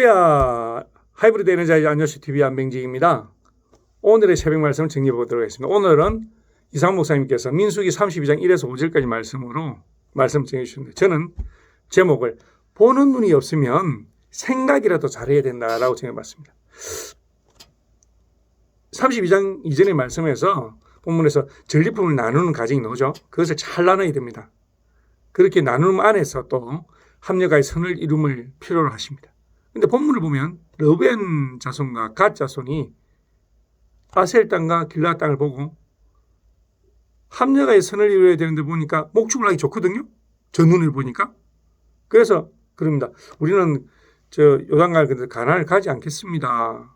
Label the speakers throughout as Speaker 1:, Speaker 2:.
Speaker 1: 야 하이브리드 에너자이저 안녕하세요. TV 안병직입니다. 오늘의 새벽 말씀을 정리해 보도록 하겠습니다. 오늘은 이상훈 목사님께서 민수기 32장 1에서 5절까지 말씀으로 말씀 정해 주셨는데, 저는 제목을 보는 눈이 없으면 생각이라도 잘해야 된다라고 정해봤습니다. 32장 이전의 말씀에서 본문에서 전리품을 나누는 과정이 나오죠. 그것을 잘 나눠야 됩니다. 그렇게 나눔 안에서 또 합력하여 선을 이룸을 필요로 하십니다. 근데 본문을 보면 르벤 자손과 갓 자손이 아셀 땅과 길라 땅을 보고 합력하여 선을 이루어야 되는데 보니까 목축을 하기 좋거든요. 저 눈을 보니까. 그래서 그럽니다. 우리는 요단강을 건너 가나안을 가지 않겠습니다.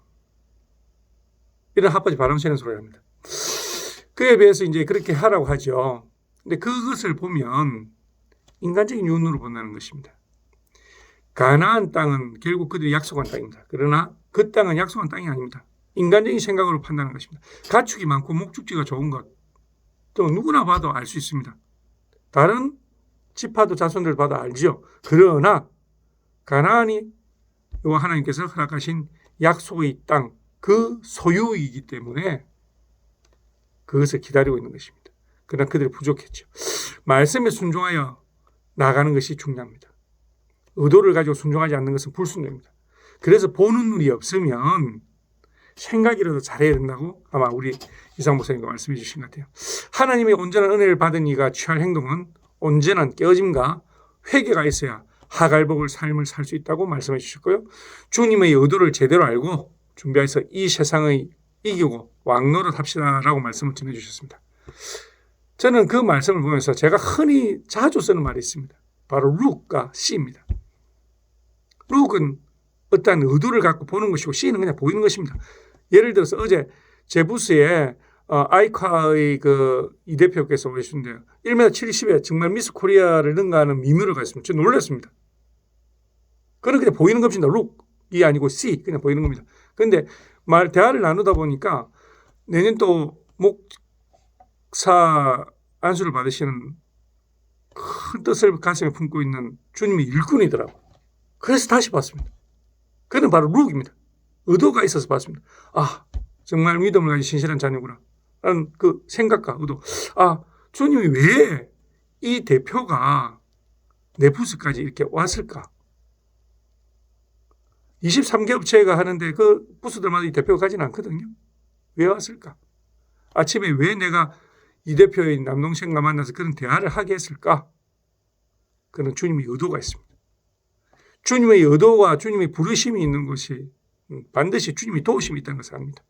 Speaker 1: 이런 핫바지 바람 새는 소리를 합니다. 그에 비해서 이제 그렇게 하라고 하죠. 근데 그것을 보면 인간적인 눈으로 본다는 것입니다. 가나안 땅은 결국 그들이 약속한 땅입니다. 그러나 그 땅은 약속한 땅이 아닙니다. 인간적인 생각으로 판단하는 것입니다. 가축이 많고 목축지가 좋은 것, 또 누구나 봐도 알 수 있습니다. 다른 지파도 자손들 봐도 알지요. 그러나 가나안이 여호와 하나님께서 허락하신 약속의 땅, 그 소유이기 때문에 그것을 기다리고 있는 것입니다. 그러나 그들이 부족했죠. 말씀에 순종하여 나가는 것이 중요합니다. 의도를 가지고 순종하지 않는 것은 불순종입니다. 그래서 보는 눈이 없으면 생각이라도 잘해야 된다고 아마 우리 이상훈 목사님과 말씀해 주신 것 같아요. 하나님의 온전한 은혜를 받은 이가 취할 행동은 온전한 깨어짐과 회개가 있어야 하갈복을 삶을 살 수 있다고 말씀해 주셨고요. 주님의 의도를 제대로 알고 준비해서 이 세상의 이기고 왕노릇 합시다라고 말씀을 전해 주셨습니다. 저는 그 말씀을 보면서 제가 흔히 자주 쓰는 말이 있습니다. 바로 룩과 씨입니다. 룩은 어떠한 의도를 갖고 보는 것이고 씨는 그냥 보이는 것입니다. 예를 들어서 어제 제 부스에 아이카의 이 대표께서 오셨는데요. 1m 70에 정말 미스 코리아를 능가하는 미모를 가졌습니다. 저 놀랐습니다. 그건 그냥 보이는 것입니다. 룩이 아니고 씨, 그냥 보이는 겁니다. 그런데 대화를 나누다 보니까 내년 또 목사 안수를 받으시는 큰 뜻을 가슴에 품고 있는 주님의 일꾼이더라고요. 그래서 다시 봤습니다. 그는 바로 룩입니다. 의도가 있어서 봤습니다. 아, 정말 믿음을 가진 신실한 자녀구나 라는 그 생각과 의도. 아, 주님이 왜 이 대표가 내 부스까지 이렇게 왔을까? 23개 업체가 하는데 그 부스들마다 이 대표가 가지는 않거든요. 왜 왔을까? 아침에 왜 내가 이 대표의 남동생과 만나서 그런 대화를 하게 했을까? 그는 주님의 의도가 있습니다. 주님의 의도와 주님의 부르심이 있는 것이 반드시 주님의 도우심이 있다는 것을 압니다.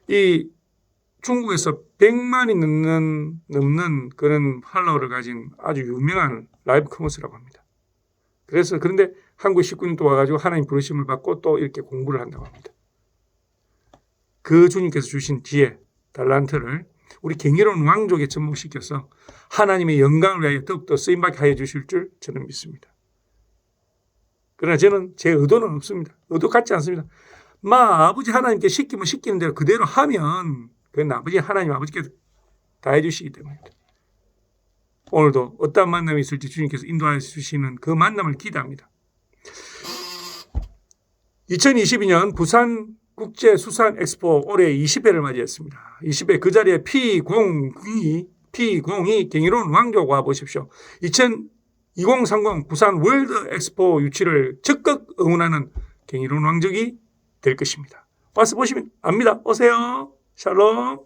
Speaker 1: 이 중국에서 100만이 넘는 그런 팔로워를 가진 아주 유명한 라이브 커머스라고 합니다. 그런데 한국 19년 또 와가지고 하나님 부르심을 받고 또 이렇게 공부를 한다고 합니다. 그 주님께서 주신 지혜, 달란트를 우리 경이로운 왕족에 접목시켜서 하나님의 영광을 위하여 더욱더 쓰임받게 하여 주실 줄 저는 믿습니다. 그러나 저는 제 의도는 없습니다. 의도 같지 않습니다. 아버지 하나님께 시키면 시키는 대로 그대로 하면 그건 하나님 아버지께서 다 해주시기 때문입니다. 오늘도 어떠한 만남이 있을지 주님께서 인도하여 주시는 그 만남을 기대합니다. 2022년 부산 국제수산 엑스포 올해 20회를 맞이했습니다. 20회 그 자리에 P02 경이로운 왕족 와 보십시오. 2030 부산 월드 엑스포 유치를 적극 응원하는 경이로운 왕족이 될 것입니다. 와서 보시면 압니다. 오세요. 샬롬.